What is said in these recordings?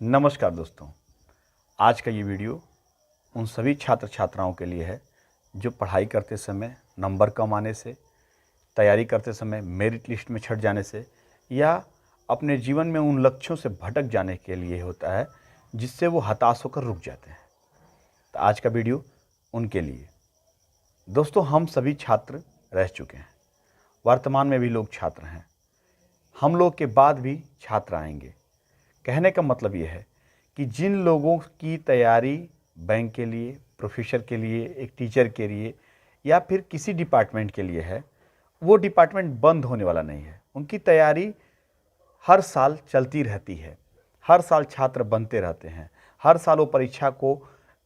नमस्कार दोस्तों, आज का ये वीडियो उन सभी छात्र छात्राओं के लिए है जो पढ़ाई करते समय नंबर कम आने से, तैयारी करते समय मेरिट लिस्ट में छट जाने से या अपने जीवन में उन लक्ष्यों से भटक जाने के लिए होता है जिससे वो हताश होकर रुक जाते हैं। तो आज का वीडियो उनके लिए। दोस्तों, हम सभी छात्र रह चुके हैं, वर्तमान में भी लोग छात्र हैं, हम लोग के बाद भी छात्र आएंगे। कहने का मतलब ये है कि जिन लोगों की तैयारी बैंक के लिए, प्रोफेसर के लिए, एक टीचर के लिए या फिर किसी डिपार्टमेंट के लिए है, वो डिपार्टमेंट बंद होने वाला नहीं है। उनकी तैयारी हर साल चलती रहती है, हर साल छात्र बनते रहते हैं, हर साल वो परीक्षा को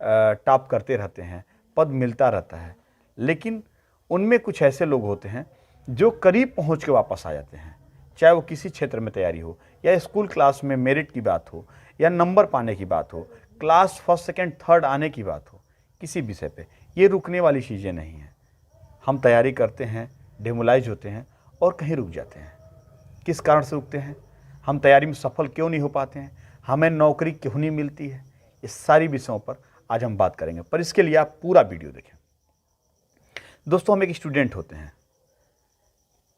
टॉप करते रहते हैं, पद मिलता रहता है। लेकिन उनमें कुछ ऐसे लोग होते हैं जो करीब पहुंच के वापस आ जाते हैं, चाहे वो किसी क्षेत्र में तैयारी हो या स्कूल क्लास में मेरिट की बात हो या नंबर पाने की बात हो, क्लास फर्स्ट सेकंड थर्ड आने की बात हो, किसी विषय पे ये रुकने वाली चीज़ें नहीं हैं। हम तैयारी करते हैं, डेमोलाइज होते हैं और कहीं रुक जाते हैं। किस कारण से रुकते हैं, हम तैयारी में सफल क्यों नहीं हो पाते हैं, हमें नौकरी क्यों नहीं मिलती है, इस सारी विषयों पर आज हम बात करेंगे। पर इसके लिए आप पूरा वीडियो देखें। दोस्तों, हम एक स्टूडेंट होते हैं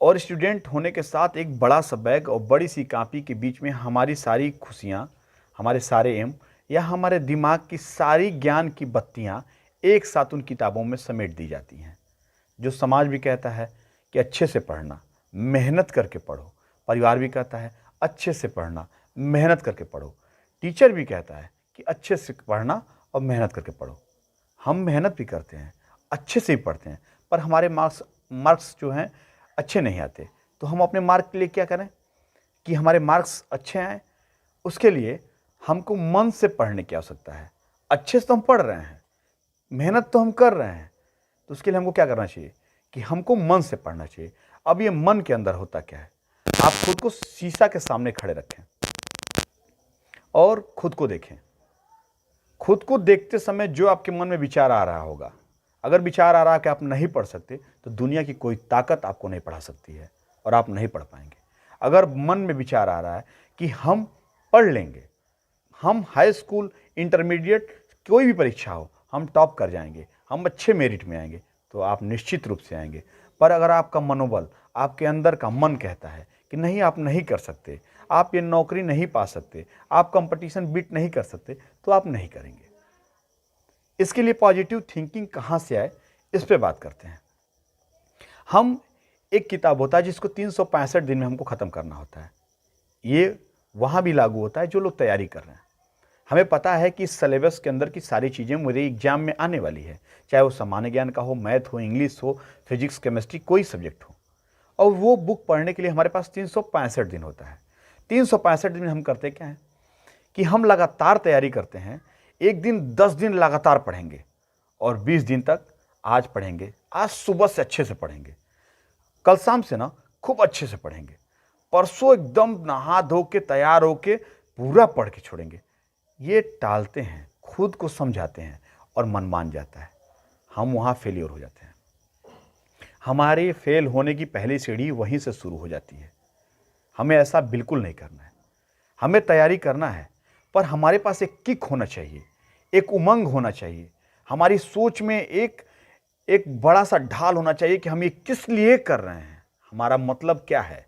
और स्टूडेंट होने के साथ एक बड़ा सा बैग और बड़ी सी कॉपी के बीच में हमारी सारी खुशियाँ, हमारे सारे एम या हमारे दिमाग की सारी ज्ञान की बत्तियाँ एक साथ उन किताबों में समेट दी जाती हैं। जो समाज भी कहता है कि अच्छे से पढ़ना, मेहनत करके पढ़ो, परिवार भी कहता है अच्छे से पढ़ना, मेहनत करके पढ़ो, टीचर भी कहता है कि अच्छे से पढ़ना और मेहनत करके पढ़ो। हम मेहनत भी करते हैं, अच्छे से ही पढ़ते हैं, पर हमारे मार्क्स जो हैं अच्छे नहीं आते। तो हम अपने मार्क के लिए क्या करें कि हमारे मार्क्स अच्छे आए, उसके लिए हमको मन से पढ़ने की आवश्यकता है। अच्छे से तो हम पढ़ रहे हैं, मेहनत तो हम कर रहे हैं, तो उसके लिए हमको क्या करना चाहिए कि हमको मन से पढ़ना चाहिए। अब ये मन के अंदर होता क्या है, आप खुद को शीशा के सामने खड़े रखें और खुद को देखें। खुद को देखते समय जो आपके मन में विचार आ रहा होगा, अगर विचार आ रहा है कि आप नहीं पढ़ सकते, तो दुनिया की कोई ताकत आपको नहीं पढ़ा सकती है और आप नहीं पढ़ पाएंगे। अगर मन में विचार आ रहा है कि हम पढ़ लेंगे, हम हाई स्कूल, इंटरमीडिएट, कोई भी परीक्षा हो, हम टॉप कर जाएंगे, हम अच्छे मेरिट में आएंगे, तो आप निश्चित रूप से आएंगे। पर अगर आपका मनोबल, आपके अंदर का मन कहता है कि नहीं, आप नहीं कर सकते, आप ये नौकरी नहीं पा सकते, आप कंपटीशन बीट नहीं कर सकते, तो आप नहीं करेंगे। इसके लिए पॉजिटिव थिंकिंग कहाँ से आए, इस पे बात करते हैं। हम एक किताब होता है जिसको 365 दिन में हमको ख़त्म करना होता है। ये वहाँ भी लागू होता है जो लोग तैयारी कर रहे हैं। हमें पता है कि इस सिलेबस के अंदर की सारी चीज़ें मेरे एग्जाम में आने वाली है, चाहे वो सामान्य ज्ञान का हो, मैथ हो, इंग्लिश हो, फिजिक्स, केमिस्ट्री, कोई सब्जेक्ट हो। और वो बुक पढ़ने के लिए हमारे पास 365 दिन होता है। 365 दिन में हम करते क्या है कि हम लगातार तैयारी करते हैं। एक दिन 10 दिन लगातार पढ़ेंगे और 20 दिन तक आज पढ़ेंगे, आज सुबह से अच्छे से पढ़ेंगे, कल शाम से ना खूब अच्छे से पढ़ेंगे, परसों एकदम नहा धो के तैयार होके पूरा पढ़ के छोड़ेंगे। ये टालते हैं, खुद को समझाते हैं और मन मान जाता है। हम वहाँ फेलियर हो जाते हैं। हमारे फेल होने की पहली सीढ़ी वहीं से शुरू हो जाती है। हमें ऐसा बिल्कुल नहीं करना है। हमें तैयारी करना है, पर हमारे पास एक किक होना चाहिए, एक उमंग होना चाहिए। हमारी सोच में एक बड़ा सा ढाल होना चाहिए कि हम ये किस लिए कर रहे हैं, हमारा मतलब क्या है।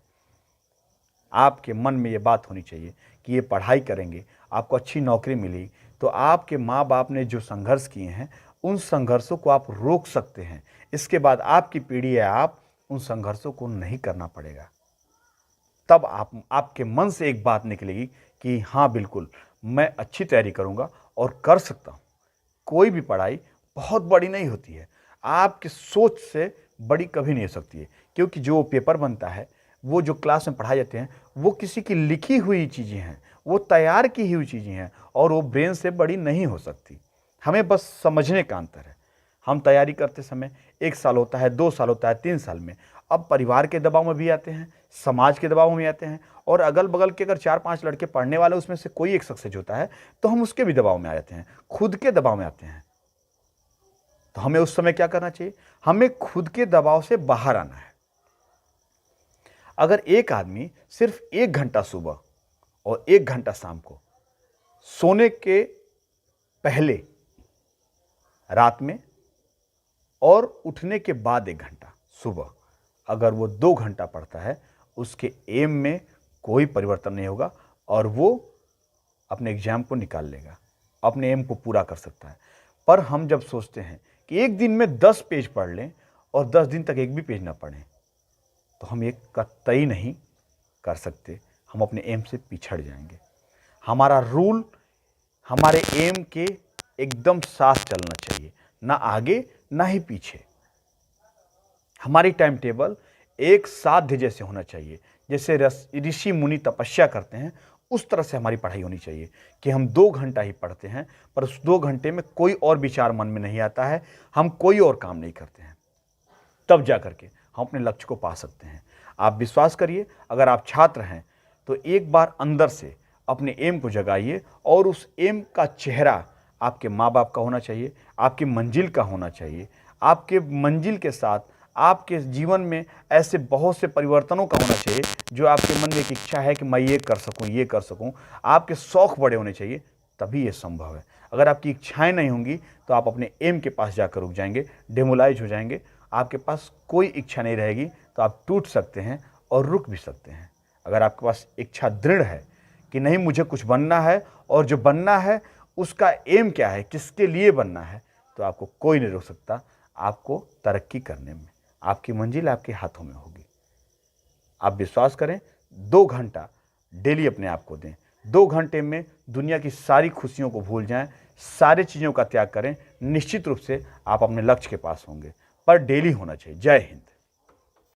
आपके मन में ये बात होनी चाहिए कि ये पढ़ाई करेंगे, आपको अच्छी नौकरी मिली, तो आपके माँ बाप ने जो संघर्ष किए हैं, उन संघर्षों को आप रोक सकते हैं। इसके बाद आपकी पीढ़ी है, आप उन संघर्षों को नहीं करना पड़ेगा। तब आपके मन से एक बात निकलेगी कि हाँ, बिल्कुल मैं अच्छी तैयारी करूँगा और कर सकता हूँ। कोई भी पढ़ाई बहुत बड़ी नहीं होती है, आपकी सोच से बड़ी कभी नहीं हो सकती है, क्योंकि जो पेपर बनता है, वो जो क्लास में पढ़ाए जाते हैं, वो किसी की लिखी हुई चीज़ें हैं, वो तैयार की हुई चीज़ें हैं और वो ब्रेन से बड़ी नहीं हो सकती। हमें बस समझने का अंतर है। हम तैयारी करते समय 1 साल होता है, 2 साल होता है, 3 साल में। अब परिवार के दबाव में भी आते हैं, समाज के दबाव में आते हैं, और अगल बगल के अगर 4-5 लड़के पढ़ने वाले उसमें से कोई एक सक्सेस होता है, तो हम उसके भी दबाव में आ जाते हैं, खुद के दबाव में आते हैं। तो हमें उस समय क्या करना चाहिए, हमें खुद के दबाव से बाहर आना है। अगर एक आदमी सिर्फ 1 घंटा सुबह और 1 घंटा शाम को सोने के पहले रात में और उठने के बाद 1 घंटा सुबह, अगर वो 2 घंटा पढ़ता है, उसके एम में कोई परिवर्तन नहीं होगा और वो अपने एग्जाम को निकाल लेगा, अपने एम को पूरा कर सकता है। पर हम जब सोचते हैं कि एक दिन में 10 पेज पढ़ लें और 10 दिन तक एक भी पेज ना पढ़ें, तो हम ये कतई नहीं कर सकते, हम अपने एम से पिछड़ जाएंगे। हमारा रूल हमारे एम के एकदम साथ चलना चाहिए, ना आगे ना ही पीछे। हमारी टाइम टेबल एक साध्य जैसे होना चाहिए, जैसे ऋषि मुनि तपस्या करते हैं, उस तरह से हमारी पढ़ाई होनी चाहिए कि हम 2 घंटा ही पढ़ते हैं, पर उस 2 घंटे में कोई और विचार मन में नहीं आता है, हम कोई और काम नहीं करते हैं, तब जा करके हम अपने लक्ष्य को पा सकते हैं। आप विश्वास करिए, अगर आप छात्र हैं तो एक बार अंदर से अपने एम को जगाइए और उस एम का चेहरा आपके माँ बाप का होना चाहिए, आपकी मंजिल का होना चाहिए। आपके मंजिल के साथ आपके जीवन में ऐसे बहुत से परिवर्तनों का होना चाहिए जो आपके मन में एक इच्छा है कि मैं ये कर सकूं, ये कर सकूं। आपके शौक़ बड़े होने चाहिए, तभी ये संभव है। अगर आपकी इच्छाएं नहीं होंगी तो आप अपने एम के पास जाकर रुक जाएंगे, डेमोलाइज हो जाएंगे। आपके पास कोई इच्छा नहीं रहेगी तो आप टूट सकते हैं और रुक भी सकते हैं। अगर आपके पास इच्छा दृढ़ है कि नहीं, मुझे कुछ बनना है और जो बनना है उसका एम क्या है, किसके लिए बनना है, तो आपको कोई नहीं रोक सकता आपको तरक्की करने में। आपकी मंजिल आपके हाथों में होगी। आप विश्वास करें, 2 घंटा डेली अपने आप को दें। 2 घंटे में दुनिया की सारी खुशियों को भूल जाएं, सारी चीज़ों का त्याग करें। निश्चित रूप से आप अपने लक्ष्य के पास होंगे, पर डेली होना चाहिए। जय हिंद।